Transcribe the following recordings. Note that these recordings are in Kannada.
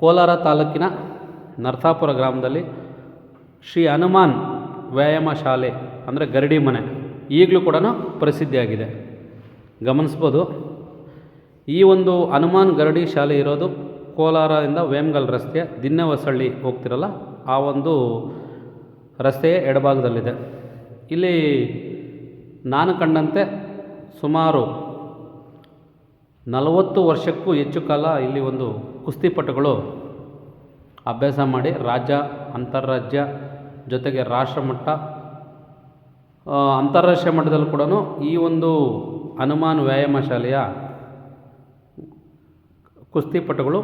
ಕೋಲಾರ ತಾಲೂಕಿನ ನರಸಾಪುರ ಗ್ರಾಮದಲ್ಲಿ ಶ್ರೀ ಹನುಮಾನ್ ವ್ಯಾಯಾಮ ಶಾಲೆ ಅಂದರೆ ಗರಡಿ ಮನೆ ಈಗಲೂ ಕೂಡ ಪ್ರಸಿದ್ಧಿಯಾಗಿದೆ. ಗಮನಿಸ್ಬೋದು. ಈ ಒಂದು ಹನುಮಾನ್ ಗರಡಿ ಶಾಲೆ ಇರೋದು ಕೋಲಾರದಿಂದ ವೇಮಗಲ್ ರಸ್ತೆಯ ದಿನ್ನೆಹೊಸಳ್ಳಿ ಹೋಗ್ತಿರಲ್ಲ ಆ ಒಂದು ರಸ್ತೆಯ ಎಡಭಾಗದಲ್ಲಿದೆ. ಇಲ್ಲಿ ನಾನು ಕಂಡಂತೆ ಸುಮಾರು 40 ವರ್ಷಕ್ಕೂ ಹೆಚ್ಚು ಕಾಲ ಇಲ್ಲಿ ಒಂದು ಕುಸ್ತಿಪಟುಗಳು ಅಭ್ಯಾಸ ಮಾಡಿ ರಾಜ್ಯ, ಅಂತಾರಾಜ್ಯ ಜೊತೆಗೆ ರಾಷ್ಟ್ರಮಟ್ಟ, ಅಂತಾರಾಷ್ಟ್ರೀಯ ಮಟ್ಟದಲ್ಲೂ ಕೂಡ ಈ ಒಂದು ಹನುಮಾನ್ ವ್ಯಾಯಾಮ ಶಾಲೆಯ ಕುಸ್ತಿಪಟುಗಳು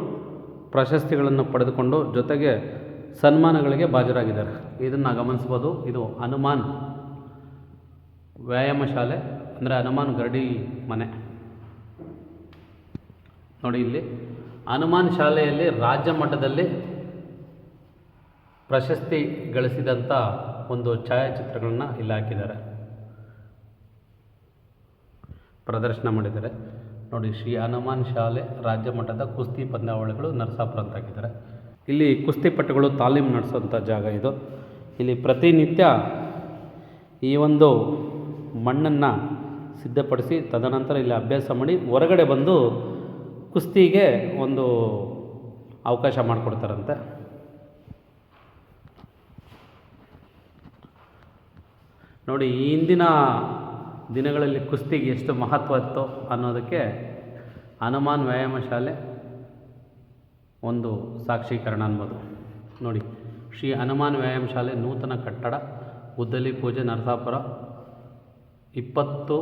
ಪ್ರಶಸ್ತಿಗಳನ್ನು ಪಡೆದುಕೊಂಡು ಜೊತೆಗೆ ಸನ್ಮಾನಗಳಿಗೆ ಭಾಜರಾಗಿದ್ದಾರೆ. ಇದನ್ನು ಗಮನಿಸ್ಬೋದು. ಇದು ಹನುಮಾನ್ ವ್ಯಾಯಾಮ ಶಾಲೆ ಅಂದರೆ ಹನುಮಾನ್ ಗರಡಿ ಮನೆ. ನೋಡಿ, ಇಲ್ಲಿ ಹನುಮಾನ್ ಶಾಲೆಯಲ್ಲಿ ರಾಜ್ಯ ಮಟ್ಟದಲ್ಲಿ ಪ್ರಶಸ್ತಿ ಗಳಿಸಿದಂಥ ಒಂದು ಛಾಯಾಚಿತ್ರಗಳನ್ನ ಇಲ್ಲಿ ಹಾಕಿದ್ದಾರೆ, ಪ್ರದರ್ಶನ ಮಾಡಿದ್ದಾರೆ. ನೋಡಿ, ಶ್ರೀ ಹನುಮಾನ್ ಶಾಲೆ ರಾಜ್ಯ ಮಟ್ಟದ ಕುಸ್ತಿ ಪಂದ್ಯಾವಳಿಗಳು ನರಸಾಪುರ ಅಂತ ಹಾಕಿದ್ದಾರೆ. ಇಲ್ಲಿ ಕುಸ್ತಿಪಟುಗಳು ತಾಲೀಮು ನಡೆಸೋಂಥ ಜಾಗ ಇದು. ಇಲ್ಲಿ ಪ್ರತಿನಿತ್ಯ ಈ ಒಂದು ಮಣ್ಣನ್ನು ಸಿದ್ಧಪಡಿಸಿ ತದನಂತರ ಇಲ್ಲಿ ಅಭ್ಯಾಸ ಮಾಡಿ ಹೊರಗಡೆ ಬಂದು ಕುಸ್ತಿಗೆ ಒಂದು ಅವಕಾಶ ಮಾಡಿಕೊಡ್ತಾರಂತೆ. ನೋಡಿ, ಈ ಹಿಂದಿನ ದಿನಗಳಲ್ಲಿ ಕುಸ್ತಿಗೆ ಎಷ್ಟು ಮಹತ್ವ ಇತ್ತು ಅನ್ನೋದಕ್ಕೆ ಹನುಮಾನ್ ವ್ಯಾಯಾಮ ಶಾಲೆ ಒಂದು ಸಾಕ್ಷೀಕರಣ ಅನ್ಬೋದು. ನೋಡಿ, ಶ್ರೀ ಹನುಮಾನ್ ವ್ಯಾಯಾಮ ಶಾಲೆ ನೂತನ ಕಟ್ಟಡ, ಗುದ್ದಲಿ ಪೂಜೆ, ನರಸಾಪುರ 20,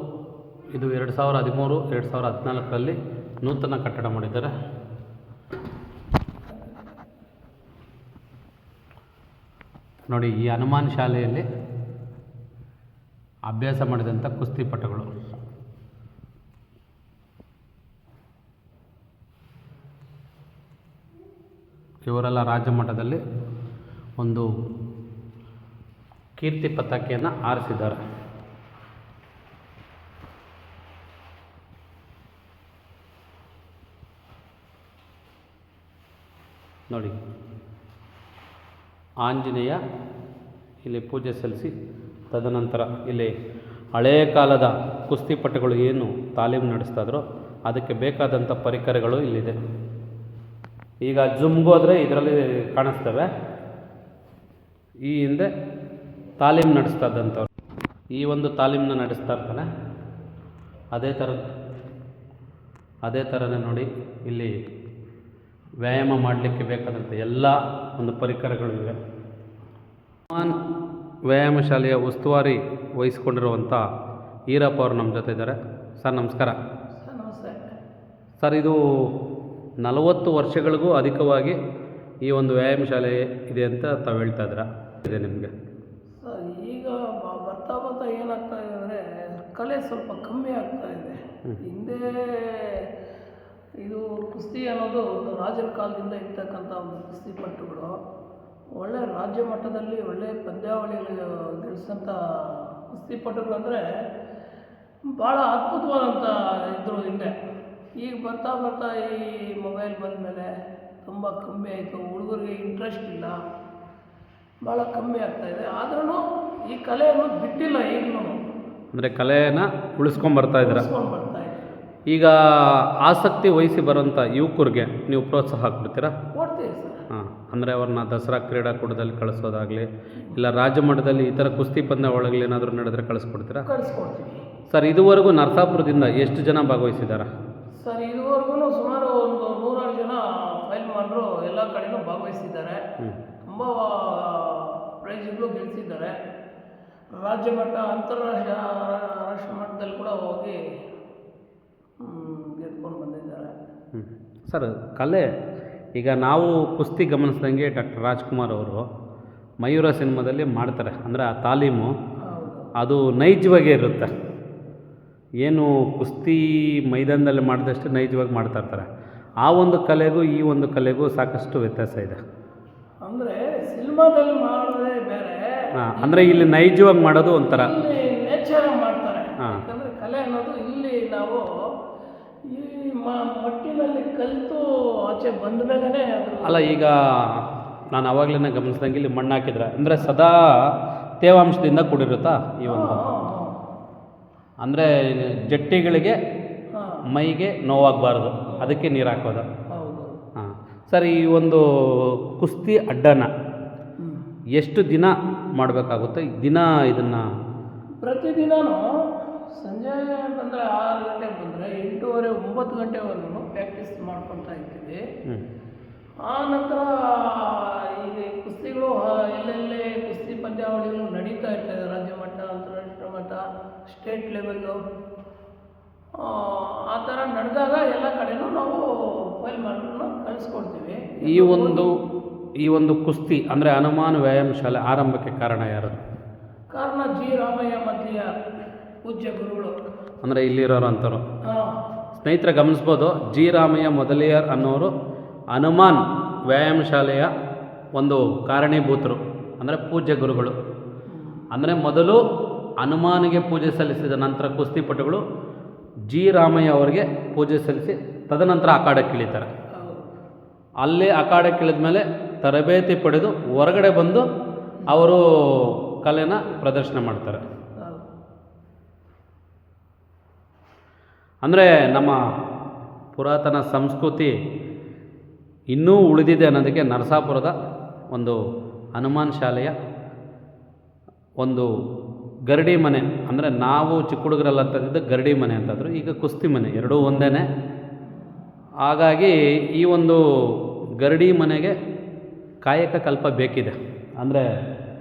ಇದು 2013, 2014ರಲ್ಲಿ ನೂತನ ಕಟ್ಟಡ ಮಾಡಿದ್ದಾರೆ. ನೋಡಿ, ಈ ಹನುಮಾನ್ ಶಾಲೆಯಲ್ಲಿ ಅಭ್ಯಾಸ ಮಾಡಿದಂಥ ಕುಸ್ತಿಪಟುಗಳು. ಇವರೆಲ್ಲ ರಾಜ್ಯ ಮಟ್ಟದಲ್ಲಿ ಒಂದು ಕೀರ್ತಿ ಪತಾಕೆಯನ್ನು ಆರಿಸಿದ್ದಾರೆ. ನೋಡಿ, ಆಂಜನೇಯ ಇಲ್ಲಿ ಪೂಜೆ ಸಲ್ಲಿಸಿ ತದನಂತರ ಇಲ್ಲಿ ಹಳೆಯ ಕಾಲದ ಕುಸ್ತಿಪಟುಗಳು ಏನು ತಾಲೀಮು ನಡೆಸ್ತಾಯಿದ್ರೋ ಅದಕ್ಕೆ ಬೇಕಾದಂಥ ಪರಿಕರಗಳು ಇಲ್ಲಿದೆ. ಈಗ ಜುಮ್ಗೋದ್ರೆ ಇದರಲ್ಲಿ ಕಾಣಿಸ್ತವೆ. ಈ ಹಿಂದೆ ತಾಲೀಮು ನಡೆಸ್ತಾ ಇದ್ದಂಥವ್ರು ಈ ಒಂದು ತಾಲೀಮನ್ನ ನಡೆಸ್ತಾ ಇರ್ತಾನೆ. ಅದೇ ಥರನೇ ನೋಡಿ, ಇಲ್ಲಿ ವ್ಯಾಯಾಮ ಮಾಡಲಿಕ್ಕೆ ಬೇಕಾದಂಥ ಎಲ್ಲ ಒಂದು ಪರಿಕರಗಳು ಇವೆ. ಹನುಮಾನ್ ವ್ಯಾಯಾಮ ಶಾಲೆಯ ಉಸ್ತುವಾರಿ ವಹಿಸ್ಕೊಂಡಿರುವಂಥ ಈರಪ್ಪ ಅವರು ನಮ್ಮ ಜೊತೆ ಇದ್ದಾರೆ. ಸರ್, ನಮಸ್ಕಾರ. ನಮಸ್ತೆ ಸರ್, ಇದು 40 ವರ್ಷಗಳಿಗೂ ಅಧಿಕವಾಗಿ ಈ ಒಂದು ವ್ಯಾಯಾಮ ಶಾಲೆ ಇದೆ ಅಂತ ತಾವು ಹೇಳ್ತಾ ಇದ್ದೀರಾ, ಇದೆ ನಿಮಗೆ? ಸರ್, ಈಗ ಬರ್ತಾ ಏನಾಗ್ತಾ ಇದೆ ಅಂದರೆ ಕಲೆ ಸ್ವಲ್ಪ ಕಮ್ಮಿ ಆಗ್ತಾ ಇದೆ. ಹಿಂದೆ ಇದು ಕುಸ್ತಿ ಅನ್ನೋದು ಒಂದು ರಾಜರ ಕಾಲದಿಂದ ಇರ್ತಕ್ಕಂಥ ಒಂದು ಕುಸ್ತಿಪಟುಗಳು ಒಳ್ಳೆ ರಾಜ್ಯ ಮಟ್ಟದಲ್ಲಿ ಒಳ್ಳೆ ಪಂದ್ಯಾವಳಿಗಳು ಗಳಿಸಿದಂಥ ಕುಸ್ತಿಪಟುಗಳು ಅಂದರೆ ಭಾಳ ಅದ್ಭುತವಾದಂಥ ಇದ್ದರು ಹಿಂದೆ. ಈಗ ಬರ್ತಾ ಈ ಮೊಬೈಲ್ ಬಂದ ಮೇಲೆ ತುಂಬ ಕಮ್ಮಿ ಆಯಿತು. ಹುಡುಗರಿಗೆ ಇಂಟ್ರೆಸ್ಟ್ ಇಲ್ಲ, ಭಾಳ ಕಮ್ಮಿ ಆಗ್ತಾಯಿದೆ. ಆದ್ರೂ ಈ ಕಲೆಯನ್ನು ಬಿಟ್ಟಿಲ್ಲ. ಈಗಲೂ ಅಂದರೆ ಕಲೆಯನ್ನು ಉಳಿಸ್ಕೊಂಡ್ಬರ್ತಾ ಇದ್ದಾರೆ. ಈಗ ಆಸಕ್ತಿ ವಹಿಸಿ ಬರೋಂಥ ಯುವಕರಿಗೆ ನೀವು ಪ್ರೋತ್ಸಾಹ ಕೊಡ್ತೀರಾ? ಕೊಡ್ತೀವಿ ಸರ್. ಹಾಂ, ಅಂದರೆ ಅವ್ರನ್ನ ದಸರಾ ಕ್ರೀಡಾಕೂಟದಲ್ಲಿ ಕಳಿಸೋದಾಗಲಿ ಇಲ್ಲ ರಾಜ್ಯ ಮಟ್ಟದಲ್ಲಿ ಈ ಥರ ಕುಸ್ತಿ ಪಂದ್ಯಾವಳಿಗಳು ಏನಾದರೂ ನಡೆದ್ರೆ ಕಳಿಸ್ಕೊಡ್ತೀರಾ? ಕಳಿಸ್ಕೊಡ್ತೀವಿ ಸರ್. ಇದುವರೆಗೂ ನರಸಾಪುರದಿಂದ ಎಷ್ಟು ಜನ ಭಾಗವಹಿಸಿದ್ದಾರೆ? ಸರ್, ಇದುವರೆಗೂ ಸುಮಾರು ಒಂದು 100 ಜನ ಫೈಲ್ ಮಾಡರು ಎಲ್ಲ ಕಡೆಯೂ ಭಾಗವಹಿಸಿದ್ದಾರೆ. ತುಂಬ ಪ್ರೈಜ್ಗಳು ಗೆಲ್ಲಿಸಿದ್ದಾರೆ. ರಾಜ್ಯ ಮಟ್ಟ, ರಾಷ್ಟ್ರ ಮಟ್ಟದಲ್ಲಿ ಕೂಡ ಹೋಗಿ ಗೆದ್ಕೊಂಡು ಬಂದಿದ್ದಾರೆ. ಸರ್, ಕಲೆ ಈಗ ನಾವು ಕುಸ್ತಿ ಗಮನಿಸ್ದಂಗೆ ಡಾಕ್ಟರ್ ರಾಜ್ಕುಮಾರ್ ಅವರು ಮಯೂರ ಸಿನಿಮಾದಲ್ಲಿ ಮಾಡ್ತಾರೆ. ಅಂದರೆ ಆ ತಾಲೀಮು ಅದು ನೈಜವಾಗಿ ಇರುತ್ತೆ. ಏನು ಕುಸ್ತಿ ಮೈದಾನದಲ್ಲಿ ಮಾಡಿದಷ್ಟು ನೈಜವಾಗಿ ಮಾಡ್ತಾ ಇರ್ತಾರೆ. ಆ ಒಂದು ಕಲೆಗೂ ಈ ಒಂದು ಕಲೆಗೂ ಸಾಕಷ್ಟು ವ್ಯತ್ಯಾಸ ಇದೆ. ಅಂದರೆ ಸಿನಿಮಾದಲ್ಲಿ ಮಾಡೋದೇ ಬೇರೆ. ಅಂದರೆ ಇಲ್ಲಿ ನೈಜವಾಗಿ ಮಾಡೋದು ಒಂಥರ ನೇಚರ್ ಮಾಡ್ತಾರೆ. ಯಾಕಂದರೆ ಕಲೆ ಅನ್ನೋದು ಇಲ್ಲಿ ನಾವು ಈ ಮಟ್ಟಿನಲ್ಲಿ ಕಲಿತು ಆಚರಣೆ ಆಚೆ ಬಂದ ಮೇಲೇ ಅದು ಅಲ್ಲ, ಈಗ ನಾನು ಆವಾಗಲೇ ಗಮನಿಸ್ದಂಗೆ ಇಲ್ಲಿ ಮಣ್ಣು ಹಾಕಿದ್ರೆ ಅಂದರೆ ಸದಾ ತೇವಾಂಶದಿಂದ ಕೂಡಿರುತ್ತಾ ಈ ಒಂದು, ಅಂದರೆ ಜಟ್ಟಿಗಳಿಗೆ ಹಾಂ ಮೈಗೆ ನೋವಾಗಬಾರ್ದು, ಅದಕ್ಕೆ ನೀರು ಹಾಕೋದು. ಹೌದು. ಹಾಂ ಸರ್, ಈ ಒಂದು ಕುಸ್ತಿ ಅಡ್ಡನ ಎಷ್ಟು ದಿನ ಮಾಡಬೇಕಾಗುತ್ತೆ? ದಿನ ಇದನ್ನು ಪ್ರತಿದಿನವೂ ಸಂಜೆ ಬಂದರೆ 6 ಗಂಟೆಗೆ ಬಂದರೆ 8:30 9 ಗಂಟೆವರೆಗೂ ಪ್ರಾಕ್ಟೀಸ್ ಮಾಡ್ಕೊತಾ ಇರ್ತೀವಿ. ಆ ನಂತರ ಈಗ ಕುಸ್ತಿಗಳು ಎಲ್ಲೆಲ್ಲೇ ಕುಸ್ತಿ ಪಂದ್ಯಾವಳಿಗಳು ನಡೀತಾ ಇರ್ತದೆ, ರಾಜ್ಯ ಮಟ್ಟ, ಅಂತಾರಾಷ್ಟ್ರೀಯ ಮಟ್ಟ, ಸ್ಟೇಟ್ ಲೆವೆಲ್ಲು. ಆ ಥರ ನಡೆದಾಗ ಎಲ್ಲ ಕಡೆನೂ ನಾವು ಫೈಲ್ ಮಾಡ್ಕೊಂಡು ಕಳಿಸ್ಕೊಡ್ತೀವಿ. ಈ ಒಂದು ಕುಸ್ತಿ ಅಂದರೆ ಹನುಮಾನ್ ವ್ಯಾಯಾಮ ಶಾಲೆ ಆರಂಭಕ್ಕೆ ಕಾರಣ ಯಾರು? ಕಾರಣ ಜಿ ರಾಮಯ್ಯ ಮಧ್ಯ ಪೂಜ್ಯ ಗುರುಗಳು, ಅಂದರೆ ಇಲ್ಲಿರೋರು ಅಂಥವ್ರು. ಹಾಂ, ಸ್ನೇಹಿತರೆ ಗಮನಿಸ್ಬೋದು, ಜಿ ರಾಮಯ್ಯ ಮೊದಲಿಯಾರ್ ಅನ್ನೋರು ಹನುಮಾನ್ ವ್ಯಾಯಾಮ ಶಾಲೆಯ ಒಂದು ಕಾರಣೀಭೂತರು, ಅಂದರೆ ಪೂಜ್ಯ ಗುರುಗಳು. ಅಂದರೆ ಮೊದಲು ಹನುಮಾನಿಗೆ ಪೂಜೆ ಸಲ್ಲಿಸಿದ ನಂತರ ಕುಸ್ತಿಪಟುಗಳು ಜಿ ರಾಮಯ್ಯ ಅವರಿಗೆ ಪೂಜೆ ಸಲ್ಲಿಸಿ ತದನಂತರ ಅಖಾಡಕ್ಕೆ ಇಳಿತಾರೆ. ಅಲ್ಲೇ ಅಖಾಡಕ್ಕೆ ಇಳಿದ ಮೇಲೆ ತರಬೇತಿ ಪಡೆದು ಹೊರಗಡೆ ಬಂದು ಅವರು ಕಲೆನ ಪ್ರದರ್ಶನ ಮಾಡ್ತಾರೆ. ಅಂದರೆ ನಮ್ಮ ಪುರಾತನ ಸಂಸ್ಕೃತಿ ಇನ್ನೂ ಉಳಿದಿದೆ ಅನ್ನೋದಕ್ಕೆ ನರಸಾಪುರದ ಒಂದು ಹನುಮಾನ್ ಶಾಲೆಯ ಒಂದು ಗರಡಿ ಮನೆ, ಅಂದರೆ ನಾವು ಚಿಕ್ಕ ಹುಡುಗರಲ್ಲಿ ಅಂತಂದಿದ್ದು ಗರಡಿ ಮನೆ ಅಂತಂದರು, ಈಗ ಕುಸ್ತಿ ಮನೆ, ಎರಡೂ ಒಂದೇ. ಹಾಗಾಗಿ ಈ ಒಂದು ಗರಡಿ ಮನೆಗೆ ಕಾಯಕ ಕಲ್ಪ ಬೇಕಿದೆ. ಅಂದರೆ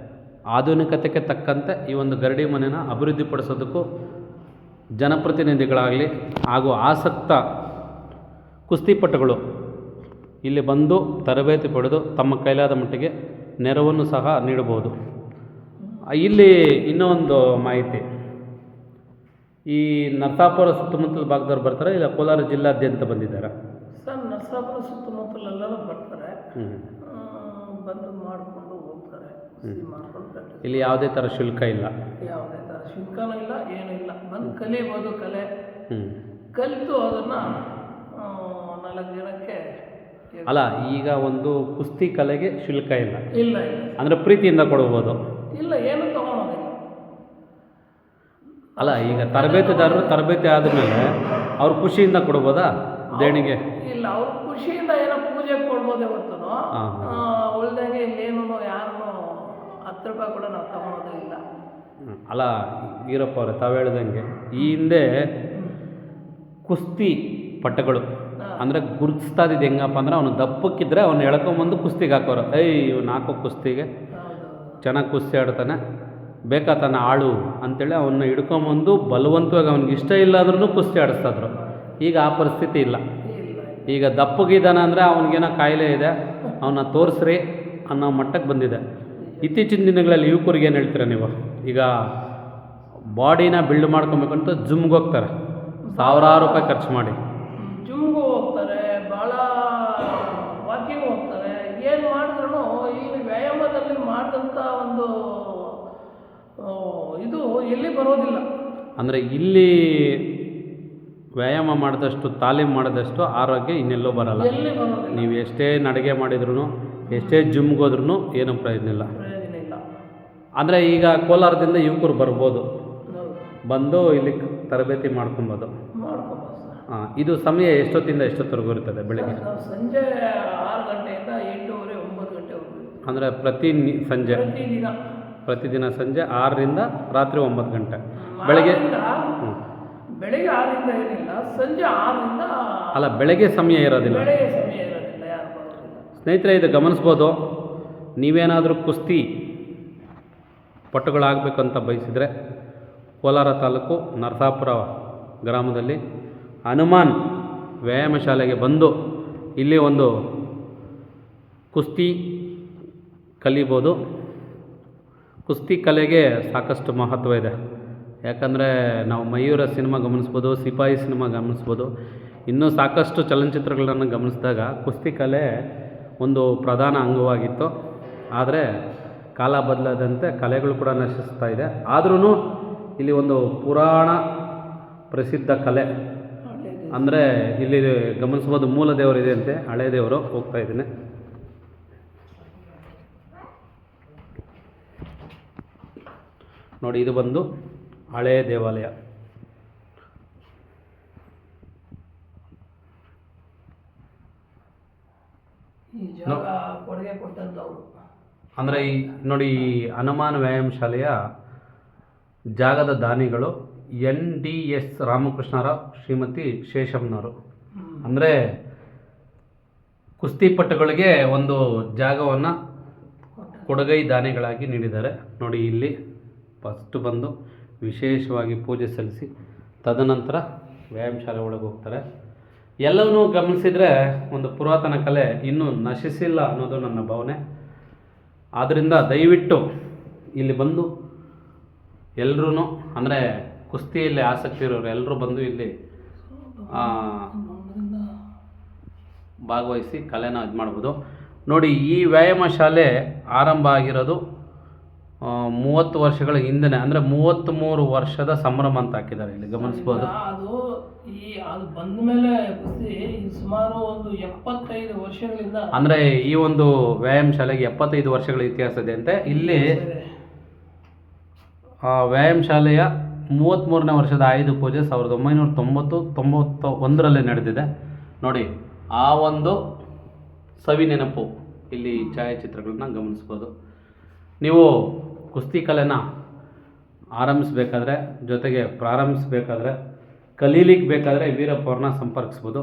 ಆಧುನಿಕತೆಗೆ ತಕ್ಕಂತೆ ಈ ಒಂದು ಗರಡಿ ಮನೆನ ಅಭಿವೃದ್ಧಿಪಡಿಸೋದಕ್ಕೂ ಜನಪ್ರತಿನಿಧಿಗಳಾಗಲಿ ಹಾಗೂ ಆಸಕ್ತ ಕುಸ್ತಿಪಟುಗಳು ಇಲ್ಲಿ ಬಂದು ತರಬೇತಿ ಪಡೆದು ತಮ್ಮ ಕೈಲಾದ ಮಟ್ಟಿಗೆ ನೆರವನ್ನು ಸಹ ನೀಡಬಹುದು. ಇಲ್ಲಿ ಇನ್ನೂ ಒಂದು ಮಾಹಿತಿ, ಈ ನರಸಾಪುರ ಸುತ್ತಮುತ್ತಲ ಭಾಗದವ್ರು ಬರ್ತಾರೆ, ಇಲ್ಲ ಕೋಲಾರ ಜಿಲ್ಲಾದ್ಯಂತ ಬಂದಿದ್ದಾರೆ? ಸರ್, ನರಸಾಪುರ ಸುತ್ತಮುತ್ತಲೆಲ್ಲರೂ ಬರ್ತಾರೆ, ಬಂದು ಮಾಡಿಕೊಂಡು ಹೋಗ್ತಾರೆ, ಮಾಡ್ಕೊಂಡು. ಇಲ್ಲಿ ಯಾವುದೇ ಥರ ಶುಲ್ಕ ಇಲ್ಲ? ಯಾವುದೇ ಥರ ಶುಲ್ಕನೂ ಇಲ್ಲ, ಏನೂ ಇಲ್ಲ. ಬಂದು ಕಲಿಬೋದು, ಕಲೆ ಕಲಿತು ಅದನ್ನು 4 ಜನಕ್ಕೆ. ಅಲ್ಲ, ಈಗ ಒಂದು ಕುಸ್ತಿ ಕಲೆಗೆ ಶುಲ್ಕ ಇಲ್ಲ? ಇಲ್ಲ ಇಲ್ಲ. ಅಂದರೆ ಪ್ರೀತಿಯಿಂದ ಕೊಡ್ಬೋದು? ಇಲ್ಲ, ಏನು ತೊಗೊಳೋದಿಲ್ಲ. ಅಲ್ಲ, ಈಗ ತರಬೇತಿದಾರರು ತರಬೇತಿ ಆದಮೇಲೆ ಅವ್ರು ಖುಷಿಯಿಂದ ಕೊಡ್ಬೋದಾ ದೇಣಿಗೆ? ಇಲ್ಲ, ಅವ್ರು ಖುಷಿಯಿಂದ ಏನೋ ಪೂಜೆ ಕೊಡ್ಬೋದೇ ಹೊರತು ಉಳ್ದಂಗೆ ಇಲ್ಲೇನು ಯಾರನ್ನು 10 ರೂಪಾಯಿ ಕೂಡ ನಾವು ತಗೊಳೋದು ಇಲ್ಲ. ಅಲ್ಲ ಈರಪ್ಪ ಅವರೇ, ತಾವು ಹೇಳ್ದಂಗೆ ಈ ಹಿಂದೆ ಕುಸ್ತಿ ಪಟಗಳು ಅಂದರೆ ಗುರುತಿಸ್ತಾ ಇದ್ದಿದ್ದು ಹೆಂಗಪ್ಪ ಅಂದರೆ, ಅವನು ದಪ್ಪಕ್ಕಿದ್ರೆ ಅವ್ನು ಎಳ್ಕೊಂಬಂದು ಕುಸ್ತಿಗೆ ಹಾಕೋರು. ಇವನು ಹಾಕೋ ಕುಸ್ತಿಗೆ ಚೆನ್ನಾಗಿ ಕುಸ್ತಿ ಆಡ್ತಾನೆ, ಬೇಕಾ ತನ್ನ ಆಳು ಅಂಥೇಳಿ ಅವನ್ನ ಹಿಡ್ಕೊಂಬಂದು ಬಲವಂತವಾಗಿ ಅವ್ನಿಗೆ ಇಷ್ಟ ಇಲ್ಲ ಅಂದ್ರೂ ಕುಸ್ತಿ ಆಡಿಸ್ತಾಯಿದ್ರು. ಈಗ ಆ ಪರಿಸ್ಥಿತಿ ಇಲ್ಲ. ಈಗ ದಪ್ಪಗಿದ್ದಾನೆ ಅಂದರೆ ಅವನಿಗೇನೋ ಕಾಯಿಲೆ ಇದೆ, ಅವನ್ನ ತೋರಿಸ್ರಿ ಅನ್ನೋ ಮಟ್ಟಕ್ಕೆ ಬಂದಿದೆ. ಇತ್ತೀಚಿನ ದಿನಗಳಲ್ಲಿ ಯುವಕರಿಗೆ ಏನು ಹೇಳ್ತೀರ ನೀವು? ಈಗ ಬಾಡಿನ ಬಿಲ್ಡ್ ಮಾಡ್ಕೊಬೇಕಂತ ಜಿಮ್ಗೆ ಹೋಗ್ತಾರೆ, ಸಾವಿರಾರು ರೂಪಾಯಿ ಖರ್ಚು ಮಾಡಿ. ಜಿಮ್ಗೂ ಹೋಗ್ತಾರೆ, ಭಾಳ ವಾಕಿಂಗ್ ಹೋಗ್ತಾರೆ. ಏನು ಮಾಡಿದ್ರೂ ಈ ವ್ಯಾಯಾಮದಲ್ಲಿ ಮಾಡಿದಂಥ ಒಂದು ಇದು ಎಲ್ಲಿ ಬರೋದಿಲ್ಲ. ಅಂದರೆ ಇಲ್ಲಿ ವ್ಯಾಯಾಮ ಮಾಡಿದಷ್ಟು, ತಾಲೀಮು ಮಾಡಿದಷ್ಟು ಆರೋಗ್ಯ ಇನ್ನೆಲ್ಲೋ ಬರಲ್ಲ. ಎಲ್ಲಿ ಬರೋದಿಲ್ಲ. ನೀವು ಎಷ್ಟೇ ನಡಿಗೆ ಮಾಡಿದ್ರು, ಎಷ್ಟೇ ಜಿಮ್ಗೆ ಹೋದ್ರೂ ಏನೂ ಪ್ರಯೋಜನ ಇಲ್ಲ. ಅಂದರೆ ಈಗ ಕೋಲಾರದಿಂದ ಯುವಕರು ಬರ್ಬೋದು, ಬಂದು ಇಲ್ಲಿ ತರಬೇತಿ ಮಾಡ್ಕೊಬೋದು. ಇದು ಸಮಯ ಎಷ್ಟೊತ್ತಿಂದ ಎಷ್ಟೊತ್ತವರೆಗೂ ಇರ್ತದೆ? ಬೆಳಗ್ಗೆ ಸಂಜೆ 6 ಗಂಟೆಯಿಂದ 8:30 9 ಗಂಟೆವರೆಗೂ. ಅಂದರೆ ಪ್ರತಿದಿನ ಸಂಜೆ 6ರಿಂದ ರಾತ್ರಿ 9 ಗಂಟೆ. ಬೆಳಗ್ಗೆ 6ರಿಂದ ಏನಿಲ್ಲ, ಸಂಜೆ 6ರಿಂದ. ಅಲ್ಲ, ಬೆಳಗ್ಗೆ ಸಮಯ ಇರೋದಿಲ್ಲ. ಬೆಳಗ್ಗೆ ಸಮಯ ಇರೋದಿಲ್ಲ, ಯಾರು ಬರೋದಿಲ್ಲ. ಸ್ನೇಹಿತರೆ, ಇದು ಗಮನಿಸ್ಬೋದು. ನೀವೇನಾದರೂ ಕುಸ್ತಿ ಪಟುಗಳಾಗಬೇಕಂತ ಬಯಸಿದರೆ ಕೋಲಾರ ತಾಲೂಕು ನರಸಾಪುರ ಗ್ರಾಮದಲ್ಲಿ ಹನುಮಾನ್ ವ್ಯಾಯಾಮ ಶಾಲೆಗೆ ಬಂದು ಇಲ್ಲಿ ಒಂದು ಕುಸ್ತಿ ಕಲಿಬೋದು. ಕುಸ್ತಿ ಕಲೆಗೆ ಸಾಕಷ್ಟು ಮಹತ್ವ ಇದೆ. ಯಾಕಂದರೆ ನಾವು ಮಯೂರ ಸಿನಿಮಾ ಗಮನಿಸ್ಬೋದು, ಸಿಪಾಯಿ ಸಿನಿಮಾ ಗಮನಿಸ್ಬೋದು, ಇನ್ನೂ ಸಾಕಷ್ಟು ಚಲನಚಿತ್ರಗಳನ್ನು ಗಮನಿಸಿದಾಗ ಕುಸ್ತಿ ಕಲೆ ಒಂದು ಪ್ರಧಾನ ಅಂಗವಾಗಿತ್ತು. ಆದರೆ ಕಾಲ ಬದಲಾದಂತೆ ಕಲೆಗಳು ಕೂಡ ನಶಿಸ್ತಾ ಇದೆ. ಆದ್ರೂ ಇಲ್ಲಿ ಒಂದು ಪುರಾಣ ಪ್ರಸಿದ್ಧ ಕಲೆ ಅಂದರೆ ಇಲ್ಲಿ ಗಮನಿಸ್ಬೋದು ಮೂಲ ದೇವರು ಇದೆ ಅಂತೆ, ಹಳೆ ದೇವರು. ಹೋಗ್ತಾ ಇದ್ದೀನಿ. ನೋಡಿ, ಇದು ಬಂದು ಹಳೆಯ ದೇವಾಲಯ. ಈ ಜಾಗ ಕೊಡುಗೆ ಕೊಟ್ಟಂಥವ್ರು. ಅಂದರೆ ಈ ನೋಡಿ, ಈ ಹನುಮಾನ್ ವ್ಯಾಯಾಮ ಶಾಲೆಯ ಜಾಗದ ದಾನಿಗಳು NDS ರಾಮಕೃಷ್ಣರಾವ್, ಶ್ರೀಮತಿ ಶೇಷಮ್ನವರು. ಅಂದರೆ ಕುಸ್ತಿಪಟುಗಳಿಗೆ ಒಂದು ಜಾಗವನ್ನು ಕೊಡುಗೈ ದಾನಿಗಳಾಗಿ ನೀಡಿದ್ದಾರೆ. ನೋಡಿ, ಇಲ್ಲಿ ಫಸ್ಟು ಬಂದು ವಿಶೇಷವಾಗಿ ಪೂಜೆ ಸಲ್ಲಿಸಿ ತದನಂತರ ವ್ಯಾಯಾಮ ಶಾಲೆ ಒಳಗೆ ಹೋಗ್ತಾರೆ. ಎಲ್ಲವನ್ನೂ ಗಮನಿಸಿದರೆ ಒಂದು ಪುರಾತನ ಕಲೆ ಇನ್ನೂ ನಶಿಸಿಲ್ಲ ಅನ್ನೋದು ನನ್ನ ಭಾವನೆ. ಆದ್ದರಿಂದ ದಯವಿಟ್ಟು ಇಲ್ಲಿ ಬಂದು ಎಲ್ಲರೂ, ಅಂದರೆ ಕುಸ್ತಿಯಲ್ಲಿ ಆಸಕ್ತಿ ಇರೋರು ಎಲ್ಲರೂ ಬಂದು ಇಲ್ಲಿ ಭಾಗವಹಿಸಿ ಕಲೆನ ಇದು ಮಾಡ್ಬೋದು. ನೋಡಿ, ಈ ವ್ಯಾಯಾಮ ಶಾಲೆ ಆರಂಭ ಆಗಿರೋದು 30 ವರ್ಷಗಳ ಹಿಂದೆ, ಅಂದರೆ 33 ವರ್ಷದ ಸಂಭ್ರಮ ಅಂತ ಹಾಕಿದ್ದಾರೆ. ಇಲ್ಲಿ ಗಮನಿಸ್ಬೋದು. ಅದು ಬಂದ ಮೇಲೆ ಕುಸ್ತಿ ಸುಮಾರು ಒಂದು 75 ವರ್ಷಗಳಿಂದ, ಅಂದರೆ ಈ ಒಂದು ವ್ಯಾಯಾಮ ಶಾಲೆಗೆ 75 ವರ್ಷಗಳ ಇತಿಹಾಸ ಇದೆ ಅಂತೆ. ಇಲ್ಲಿ ವ್ಯಾಯಾಮ ಶಾಲೆಯ 33ನೇ ವರ್ಷದ ಆಯುಧ ಪೂಜೆ 1991ರಲ್ಲಿ ನಡೆದಿದೆ. ನೋಡಿ, ಆ ಒಂದು ಸವಿ ನೆನಪು ಇಲ್ಲಿ ಛಾಯಾಚಿತ್ರಗಳನ್ನ ಗಮನಿಸ್ಬೋದು. ನೀವು ಕುಸ್ತಿ ಕಲೆನ ಆರಂಭಿಸಬೇಕಾದ್ರೆ, ಜೊತೆಗೆ ಪ್ರಾರಂಭಿಸಬೇಕಾದ್ರೆ, ಕಲೀಲಿಕ್ಕೆ ಬೇಕಾದರೆ ವೀರಪ್ಪ ಅವ್ರನ್ನ ಸಂಪರ್ಕಿಸ್ಬೋದು.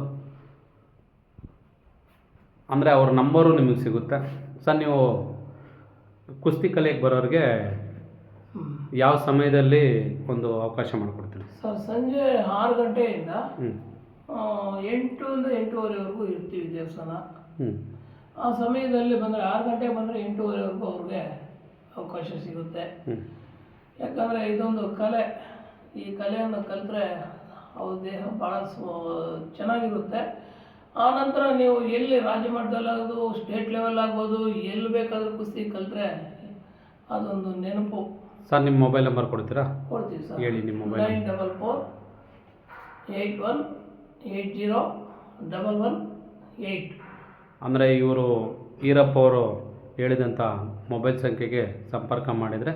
ಅಂದರೆ ಅವ್ರ ನಂಬರು ನಿಮಗೆ ಸಿಗುತ್ತೆ. ಸರ್, ನೀವು ಕುಸ್ತಿ ಕಲೆಗೆ ಬರೋರಿಗೆ ಯಾವ ಸಮಯದಲ್ಲಿ ಒಂದು ಅವಕಾಶ ಮಾಡಿಕೊಡ್ತೀರಿ? ಸರ್, ಸಂಜೆ 6 ಗಂಟೆಯಿಂದ 8ರಿಂದ 8:30ವರೆಗೂ ಇರ್ತೀವಿ ದೇವಸ್ಥಾನ. ಆ ಸಮಯದಲ್ಲಿ ಬಂದರೆ 6 ಗಂಟೆಗೆ ಬಂದರೆ 8:30ವರೆಗೂ ಅವ್ರಿಗೆ ಅವಕಾಶ ಸಿಗುತ್ತೆ. ಯಾಕಂದರೆ ಇದೊಂದು ಕಲೆ. ಈ ಕಲೆಯನ್ನು ಕಲಿತ್ರೆ ಅವ್ರ ದೇಹ ಭಾಳ ಚೆನ್ನಾಗಿರುತ್ತೆ. ಆನಂತರ ನೀವು ಎಲ್ಲಿ ರಾಜ್ಯ ಮಟ್ಟದಲ್ಲಾಗೋದು, ಸ್ಟೇಟ್ ಲೆವೆಲ್ ಆಗ್ಬೋದು, ಎಲ್ಲಿ ಬೇಕಾದರೂ ಕುಸ್ತಿ ಕಲಿತ್ರೆ ಅದೊಂದು ನೆನಪು. ಸರ್, ನಿಮ್ಮ ಮೊಬೈಲ್ ನಂಬರ್ ಕೊಡ್ತೀರಾ? ಕೊಡ್ತೀವಿ ಸರ್. ಹೇಳಿ ನಿಮ್ಮ ಮೊಬೈಲ್. 9481801118. ಅಂದರೆ ಇವರು ಈರಪ್ಪ ಅವರು ಹೇಳಿದಂಥ ಮೊಬೈಲ್ ಸಂಖ್ಯೆಗೆ ಸಂಪರ್ಕ ಮಾಡಿದರೆ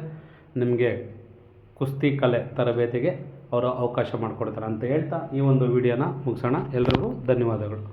ನಿಮಗೆ ಕುಸ್ತಿ ಕಲೆ ತರಬೇತಿಗೆ ಅವರು ಅವಕಾಶ ಮಾಡಿಕೊಡ್ತಾರೆ ಅಂತ ಹೇಳ್ತಾ ಈ ಒಂದು ವಿಡಿಯೋನ ಮುಗಿಸೋಣ. ಎಲ್ರಿಗೂ ಧನ್ಯವಾದಗಳು.